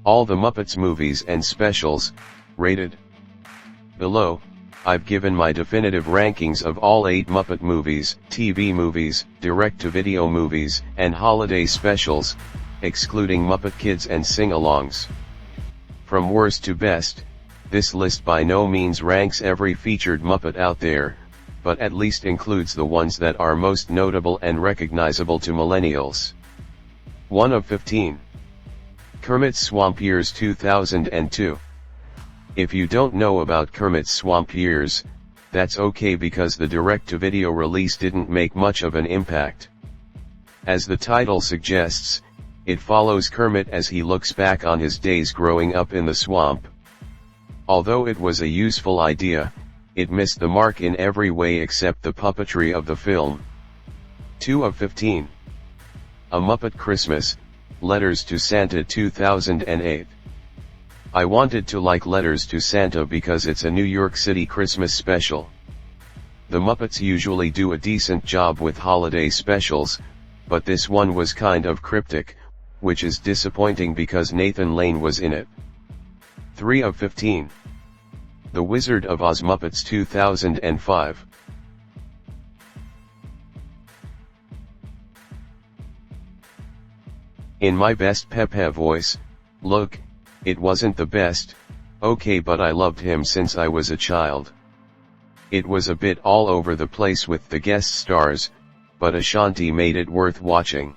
All the Muppets movies and specials, rated. Below, I've given my definitive rankings of all 8 Muppet movies, TV movies, direct-to-video movies, and holiday specials, excluding Muppet Kids and sing-alongs. From worst to best, this list by no means ranks every featured Muppet out there, but at least includes the ones that are most notable and recognizable to millennials. 1 of 15. Kermit's Swamp Years 2002. If you don't know about Kermit's Swamp Years, that's okay because the direct-to-video release didn't make much of an impact. As the title suggests, it follows Kermit as he looks back on his days growing up in the swamp. Although it was a useful idea, it missed the mark in every way except the puppetry of the film. 2 of 15. A Muppet Christmas, Letters to Santa 2008. I wanted to like Letters to Santa because it's a New York City Christmas special. The Muppets usually do a decent job with holiday specials, but this one was kind of cryptic, which is disappointing because Nathan Lane was in it. 3 of 15. The Wizard of Oz Muppets 2005. In my best Pepe voice, look, it wasn't the best, okay, but I loved him since I was a child. It was a bit all over the place with the guest stars, but Ashanti made it worth watching.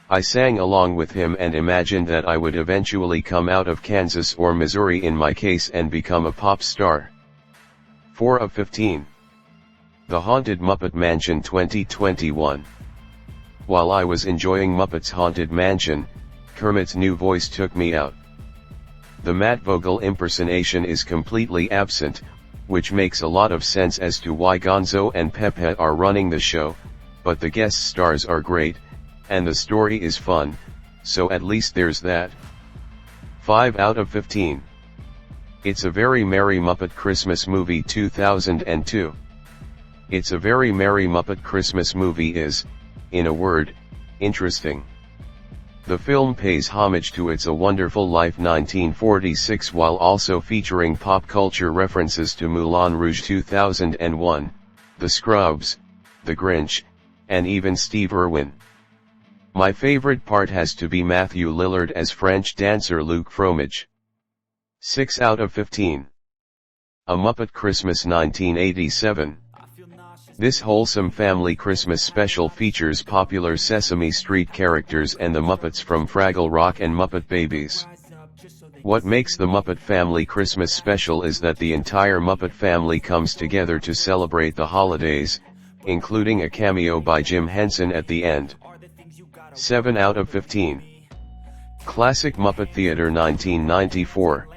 I sang along with him and imagined that I would eventually come out of Kansas or Missouri in my case and become a pop star. 4 of 15. The Haunted Muppet Mansion 2021. While I was enjoying Muppets Haunted Mansion, Kermit's new voice took me out. The Matt Vogel impersonation is completely absent, which makes a lot of sense as to why Gonzo and Pepe are running the show, but the guest stars are great, and the story is fun, so at least there's that. 5 out of 15. It's a Very Merry Muppet Christmas Movie 2002. It's a Very Merry Muppet Christmas Movie is, in a word, interesting. The film pays homage to It's a Wonderful Life 1946 while also featuring pop culture references to Moulin Rouge 2001, The Scrubs, The Grinch, and even Steve Irwin. My favorite part has to be Matthew Lillard as French dancer Luke Fromage. 6 out of 15. A Muppet Christmas 1987. This wholesome family Christmas special features popular Sesame Street characters and the Muppets from Fraggle Rock and Muppet Babies. What makes the Muppet Family Christmas special is that the entire Muppet family comes together to celebrate the holidays, including a cameo by Jim Henson at the end. 7 out of 15. Classic Muppet Theater 1994.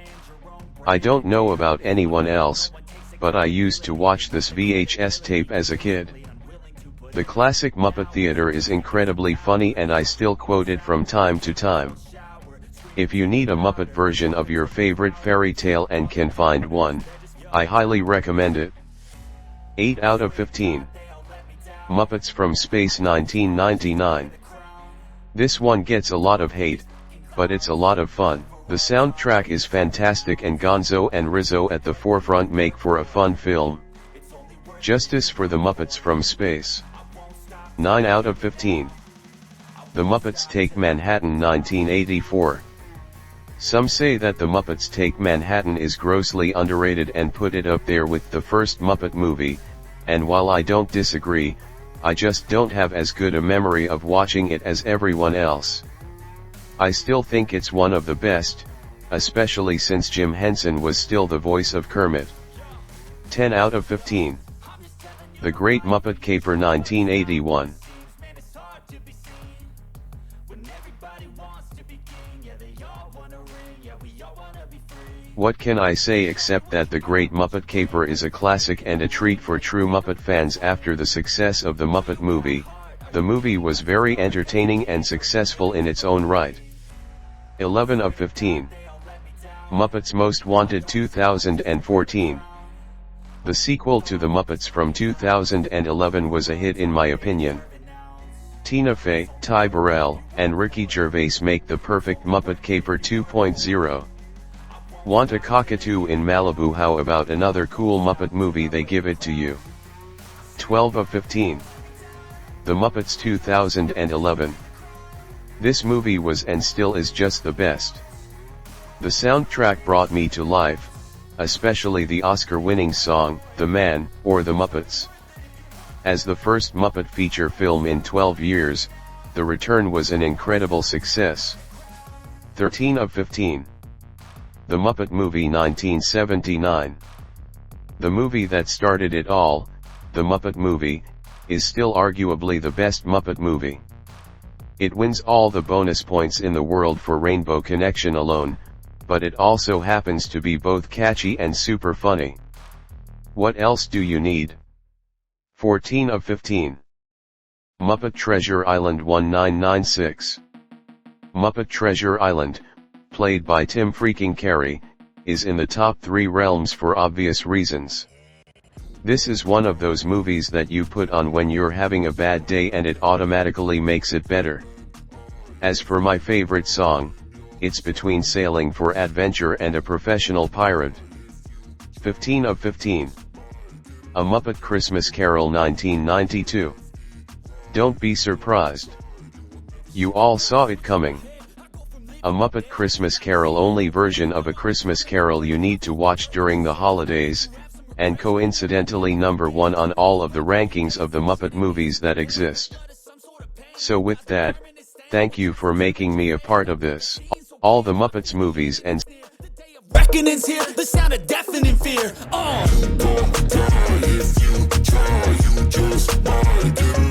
I don't know about anyone else, but I used to watch this VHS tape as a kid. The classic Muppet Theater is incredibly funny and I still quote it from time to time. If you need a Muppet version of your favorite fairy tale and can find one, I highly recommend it. 8 out of 15. Muppets from Space 1999. This one gets a lot of hate, but it's a lot of fun. The soundtrack is fantastic and Gonzo and Rizzo at the forefront make for a fun film. Justice for the Muppets from Space. 9 out of 15. The Muppets Take Manhattan 1984. Some say that The Muppets Take Manhattan is grossly underrated and put it up there with the first Muppet movie, and while I don't disagree, I just don't have as good a memory of watching it as everyone else. I still think it's one of the best, especially since Jim Henson was still the voice of Kermit. 10 out of 15. The Great Muppet Caper 1981. What can I say except that The Great Muppet Caper is a classic and a treat for true Muppet fans after the success of the Muppet movie. The movie was very entertaining and successful in its own right. 11 of 15. Muppets Most Wanted 2014. The sequel to The Muppets from 2011 was a hit in my opinion. Tina Fey, Ty Burrell, and Ricky Gervais make the perfect Muppet Caper 2.0. Want a cockatoo in Malibu? How about another cool Muppet movie? They give it to you. 12 of 15. The Muppets 2011. This movie was and still is just the best. The soundtrack brought me to life, especially the Oscar-winning song, The Man, or The Muppets. As the first Muppet feature film in 12 years, the return was an incredible success. 13 of 15. The Muppet Movie 1979. The movie that started it all, The Muppet Movie, is still arguably the best Muppet movie. It wins all the bonus points in the world for Rainbow Connection alone, but it also happens to be both catchy and super funny. What else do you need? 14 of 15. Muppet Treasure Island 1996. Muppet Treasure Island, played by Tim freaking Carey, is in the top 3 realms for obvious reasons. This is one of those movies that you put on when you're having a bad day and it automatically makes it better. As for my favorite song, it's between Sailing for Adventure and A Professional Pirate. 15 of 15. A Muppet Christmas Carol 1992. Don't be surprised. You all saw it coming. A Muppet Christmas Carol, only version of A Christmas Carol you need to watch during the holidays, and coincidentally number 1 on all of the rankings of the Muppet movies that exist. So with that, thank you for making me a part of this. All the Muppets movies and reckoning's here, the sound of deafening fear. Don't die if you try, you just might get